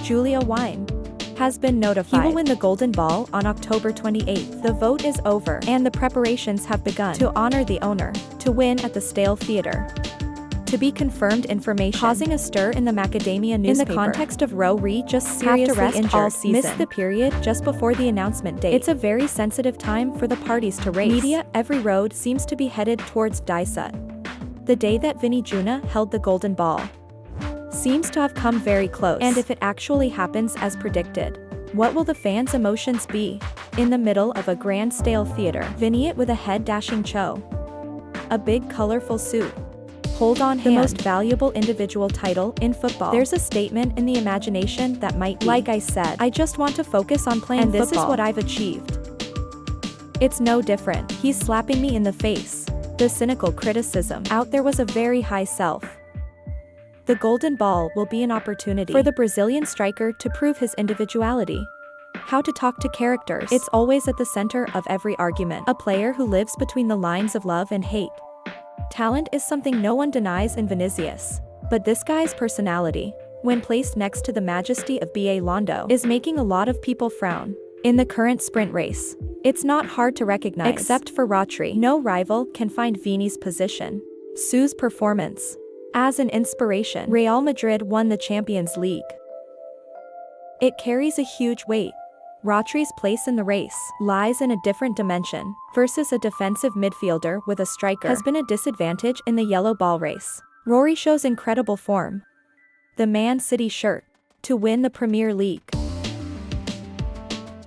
Julia Wine has been notified. He will win the Golden Ball on October 28th. The vote is over, and the preparations have begun to honor the owner to win at the Stale Theatre. To be confirmed information causing a stir in the macadamia newspaper. In the context of Rodri just seriously injured all season. Missed the period just before the announcement date. It's a very sensitive time for the parties to race. Media, every road seems to be headed towards Dysart. The day that Vinny Jr. held the Golden Ball seems to have come very close. And if it actually happens as predicted, what will the fans' emotions be? In the middle of a grand Stale Theatre, Vinny with a head-dashing show. A big colorful suit. Hold on hand. The most valuable individual title in football. There's a statement in the imagination that might be, like I said, I just want to focus on playing football. And this is what I've achieved. It's no different. He's slapping me in the face. The cynical criticism out there was a very high self. The Golden Ball will be an opportunity for the Brazilian striker to prove his individuality. How to talk to characters. It's always at the center of every argument. A player who lives between the lines of love and hate. Talent is something no one denies in Vinicius. But this guy's personality, when placed next to the majesty of Ballot, is making a lot of people frown. In the current sprint race, it's not hard to recognize. Except for Rodri, no rival can find Vini's position. Su's performance. As an inspiration, Real Madrid won the Champions League. It carries a huge weight. Rodri's place in the race lies in a different dimension. Versus a defensive midfielder with a striker has been a disadvantage in the yellow ball race. Rory shows incredible form. The Man City shirt to win the Premier League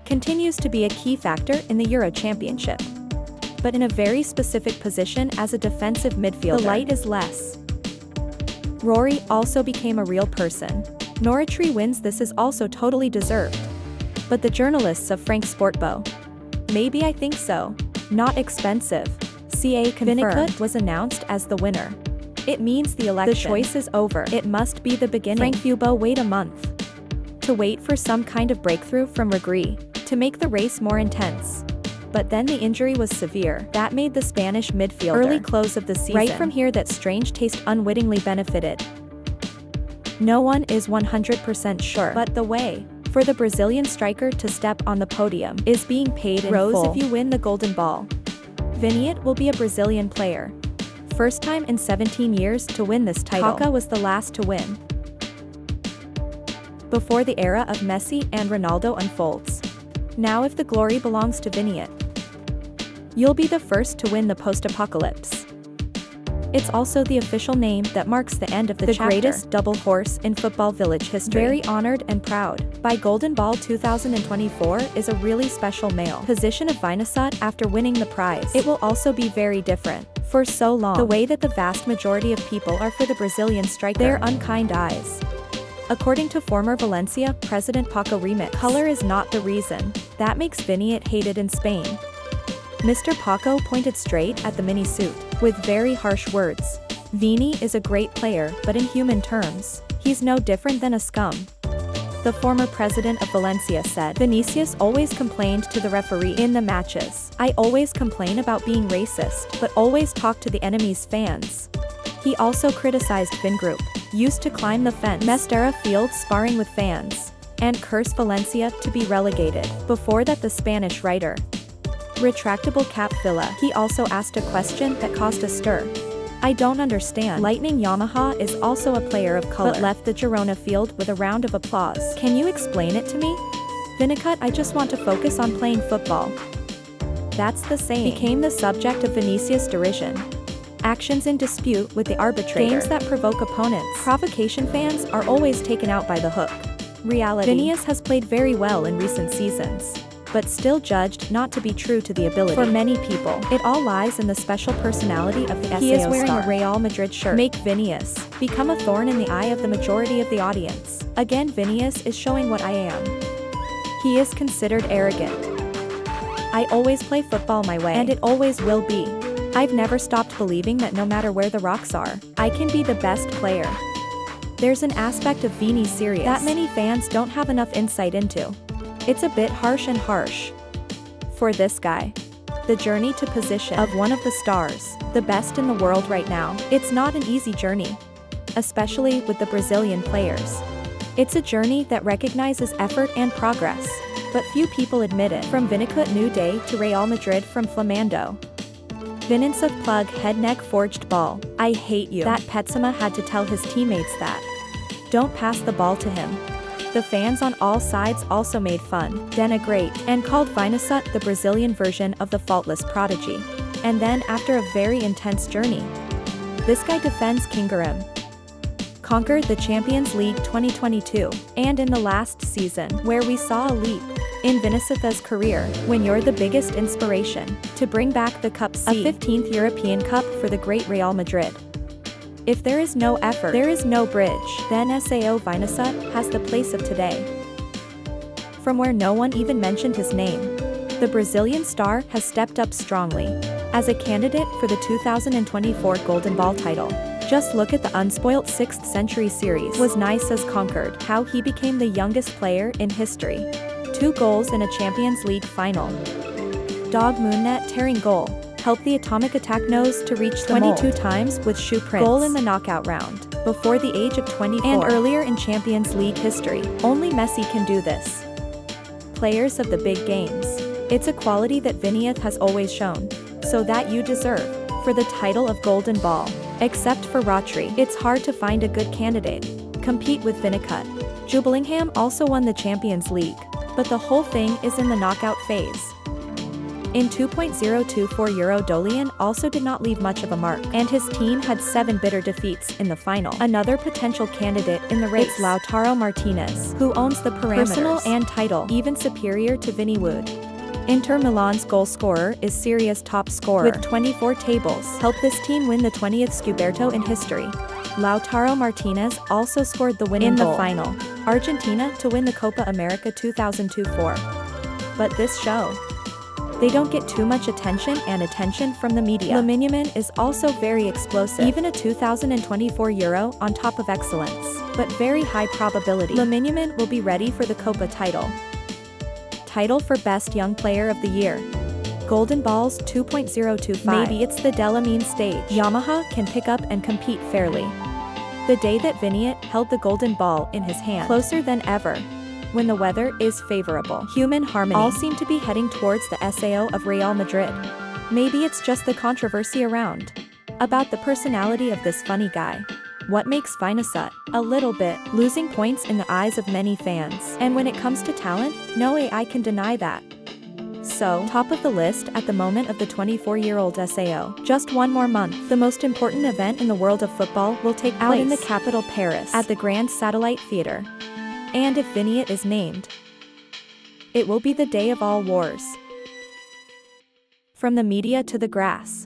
continues to be a key factor in the Euro Championship. But in a very specific position as a defensive midfielder, the light is less. Rory also became a real person. Norwich wins. This is also totally deserved. But the journalists of Frank Sportbo. Maybe I think so. Not expensive. CA confirmed was announced as the winner. It means the election. The choice is over. It must be the beginning. Frank Fubo wait a month to wait for some kind of breakthrough from Rodri to make the race more intense. But then the injury was severe. That made the Spanish midfielder early close of the season. Right from here that strange taste unwittingly benefited. No one is 100% sure, but the way for the Brazilian striker to step on the podium is being paid in full. If you win the Golden Ball, Vinicius will be a Brazilian player. First time in 17 years to win this title. Kaká was the last to win. Before the era of Messi and Ronaldo unfolds. Now if the glory belongs to Vinicius, you'll be the first to win the post-apocalypse. It's also the official name that marks the end of the chapter. Greatest double horse in football village history. Very honored and proud by Golden Ball 2024 is a really special male position of Vinicius after winning the prize. It will also be very different. For so long, the way that the vast majority of people are for the Brazilian striker, their unkind eyes. According to former Valencia president Paco Remix, color is not the reason that makes Vinicius hated in Spain. Mr. Paco pointed straight at the mini suit with very harsh words. Vini is a great player, but in human terms, he's no different than a scum. The former president of Valencia said, Vinicius always complained to the referee in the matches. I always complain about being racist, but always talk to the enemy's fans. He also criticized Vingroup, used to climb the fence, Mestera Field sparring with fans, and cursed Valencia to be relegated. Before that the Spanish writer, Retractable Cap Villa, he also asked a question that caused a stir. I don't understand. Lightning Yamaha is also a player of color, but left the Girona field with a round of applause. Can you explain it to me? Vinicius, I just want to focus on playing football. That's the saying. Became the subject of Vinicius' derision. Actions in dispute with the arbitrator. Games that provoke opponents. Provocation fans are always taken out by the hook. Reality. Vinicius has played very well in recent seasons, but still judged not to be true to the ability. For many people, it all lies in the special personality of the SAO He is wearing a Real Madrid shirt. Make Vinicius become a thorn in the eye of the majority of the audience. Again, Vinicius is showing what I am. He is considered arrogant. I always play football my way, and it always will be. I've never stopped believing that no matter where the rocks are, I can be the best player. There's an aspect of Vini serious that many fans don't have enough insight into. It's a bit harsh and harsh. For this guy, the journey to position of one of the stars, the best in the world right now, it's not an easy journey. Especially with the Brazilian players. It's a journey that recognizes effort and progress. But few people admit it. From Vinicius New Day to Real Madrid from Flamando. Vinicius plug head neck forged ball. I hate you. That Petsima had to tell his teammates that. Don't pass the ball to him. The fans on all sides also made fun, denigrate, and called Vinicius the Brazilian version of the faultless prodigy. And then after a very intense journey, this guy defends Kingarim. Conquered the Champions League 2022, and in the last season, where we saw a leap in Vinicius' career, when you're the biggest inspiration to bring back the Cup C, a 15th European Cup for the great Real Madrid. If there is no effort, there is no bridge, then Sao Vinicius has the place of today. From where no one even mentioned his name, the Brazilian star has stepped up strongly as a candidate for the 2024 Golden Ball title. Just look at the unspoilt 6th century series was nice as conquered, how he became the youngest player in history. 2 goals in a Champions League final. Dog Moonnet tearing goal. Helped the atomic attack nose to reach the 22 times with shoe prints. Goal in the knockout round, before the age of 24. And earlier in Champions League history, only Messi can do this. Players of the big games. It's a quality that Vinicius has always shown, so that you deserve, for the title of Golden Ball. Except for Rodri, it's hard to find a good candidate. Compete with Vinicius. Jude Bellingham also won the Champions League, but the whole thing is in the knockout phase. In 2.024 Euro Dolian also did not leave much of a mark, and his team had 7 bitter defeats in the final. Another potential candidate in the race, Lautaro Martinez, who owns the parameters, personal and title, even superior to Vinny Wood. Inter Milan's goal scorer is Serie A's top scorer with 24 tables, helped this team win the 20th Scudetto in history. Lautaro Martinez also scored the winning goal in the final, Argentina to win the Copa America 2024. But this show, they don't get too much attention from the media. Lamine Yamal is also very explosive, even a 2024 Euro on top of excellence, but very high probability. Lamine Yamal will be ready for the Copa title. Title for Best Young Player of the Year. Golden Balls 2.025. Maybe it's the Delamine stage. Yamaha can pick up and compete fairly. The day that Vinicius held the Golden Ball in his hand, closer than ever. When the weather is favorable, human harmony, all seem to be heading towards the SAO of Real Madrid. Maybe it's just the controversy around about the personality of this funny guy. What makes Vinicius a little bit losing points in the eyes of many fans. And when it comes to talent, no AI can deny that. So, top of the list at the moment of the 24-year-old SAO. Just one more month. The most important event in the world of football will take place in the capital Paris at the Grand Satellite Theatre. And if Vinicius is named, it will be the day of all wars. From the media to the grass.